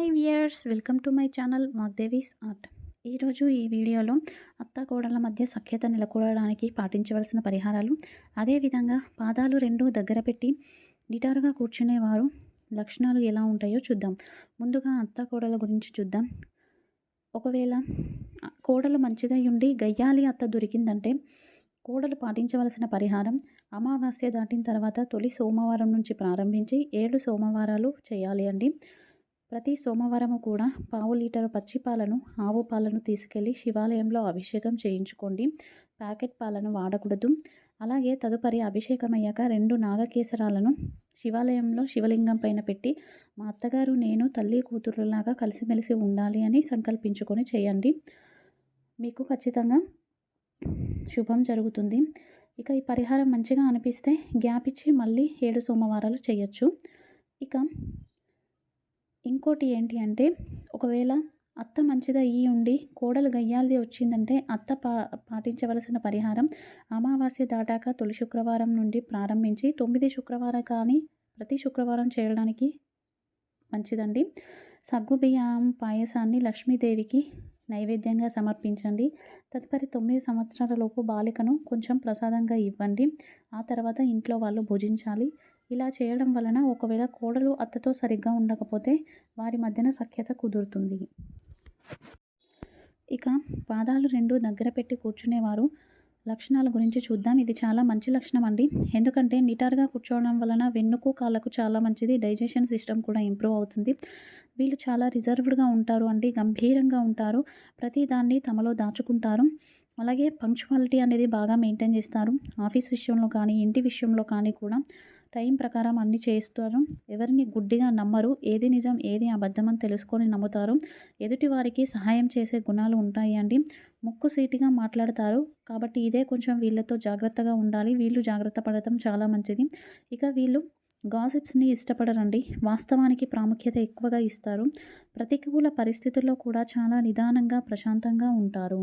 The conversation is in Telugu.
Hi viewers, welcome to my channel Vagdevi's art. ఈరోజు ఈ వీడియోలో అత్త కోడళ్ళ మధ్య సఖ్యత నెలకొల్పడానికి పాటించవలసిన పరిహారాలు, అదేవిధంగా పాదాలు రెండు దగ్గర పెట్టి నిటారుగా కూర్చునేవారు లక్షణాలు ఎలా ఉంటాయో చూద్దాం. ముందుగా అత్త కోడళ్ళ గురించి చూద్దాం. ఒకవేళ కోడలు మంచిదై ఉండి గయ్యాలి అత్త దొరికిందంటే కోడలు పాటించవలసిన పరిహారం, అమావాస్య దాటిన తర్వాత తొలి సోమవారం నుంచి ప్రారంభించి 7 సోమవారాలు చేయాలి అండి. ప్రతి సోమవారము కూడా పావు లీటరు పచ్చి పాలను, ఆవు పాలను తీసుకెళ్ళి శివాలయంలో అభిషేకం చేయించుకోండి. ప్యాకెట్ పాలను వాడకూడదు. అలాగే తదుపరి అభిషేకం అయ్యాక 2 నాగకేసరాలను శివాలయంలో శివలింగం పైన పెట్టి, మా అత్తగారు నేను తల్లి కూతురులాగా కలిసిమెలిసి ఉండాలి అని సంకల్పించుకొని చేయండి. మీకు ఖచ్చితంగా శుభం జరుగుతుంది. ఇక ఈ పరిహారం మంచిగా అనిపిస్తే గ్యాప్ ఇచ్చి మళ్ళీ 7 సోమవారాలు చేయొచ్చు. ఇక ఇంకోటి ఏంటి అంటే, ఒకవేళ అత్త మంచిగా అయ్యి ఉండి కోడలు గయ్యాల్ది వచ్చిందంటే అత్త పాటించవలసిన పరిహారం, అమావాస్య దాటాక తొలి శుక్రవారం నుండి ప్రారంభించి 9 శుక్రవారం కానీ ప్రతి శుక్రవారం చేయడానికి మంచిదండి. సగ్గుబియ్యం పాయసాన్ని లక్ష్మీదేవికి నైవేద్యంగా సమర్పించండి. తదుపరి 9 సంవత్సరాల లోపు బాలికను కొంచెం ప్రసాదంగా ఇవ్వండి. ఆ తర్వాత ఇంట్లో వాళ్ళు భుజించాలి. ఇలా చేయడం వలన ఒకవేళ కోడలు అత్తతో సరిగ్గా ఉండకపోతే వారి మధ్యన సఖ్యత కుదురుతుంది. ఇక పాదాలు రెండు దగ్గర పెట్టి కూర్చునేవారు లక్షణాల గురించి చూద్దాం. ఇది చాలా మంచి లక్షణం అండి. ఎందుకంటే నిటారుగా కూర్చోవడం వలన వెన్నుకు కాళ్ళకు చాలా మంచిది. డైజెషన్ సిస్టమ్ కూడా ఇంప్రూవ్ అవుతుంది. వీళ్ళు చాలా రిజర్వ్డ్గా ఉంటారు అండి, గంభీరంగా ఉంటారు. ప్రతి దాన్ని తమలో దాచుకుంటారు. అలాగే పంక్చువాలిటీ అనేది బాగా మెయింటైన్ చేస్తారు. ఆఫీస్ విషయంలో కానీ ఇంటి విషయంలో కానీ కూడా టైం ప్రకారం అన్నీ చేస్తారు. ఎవరిని గుడ్డిగా నమ్మరు. ఏది నిజం ఏది అబద్ధం అని తెలుసుకొని నమ్ముతారు. ఎదుటి వారికి సహాయం చేసే గుణాలు ఉంటాయి అండి. ముక్కు సీటిగా మాట్లాడతారు. కాబట్టి ఇదే కొంచెం వీళ్ళతో జాగ్రత్తగా ఉండాలి. వీళ్ళు జాగ్రత్త పడటం చాలా మంచిది. ఇక వీళ్ళు గాసిప్స్ని ఇష్టపడరండి. వాస్తవానికి ప్రాముఖ్యత ఎక్కువగా ఇస్తారు. ప్రతికూల పరిస్థితుల్లో కూడా చాలా నిదానంగా ప్రశాంతంగా ఉంటారు.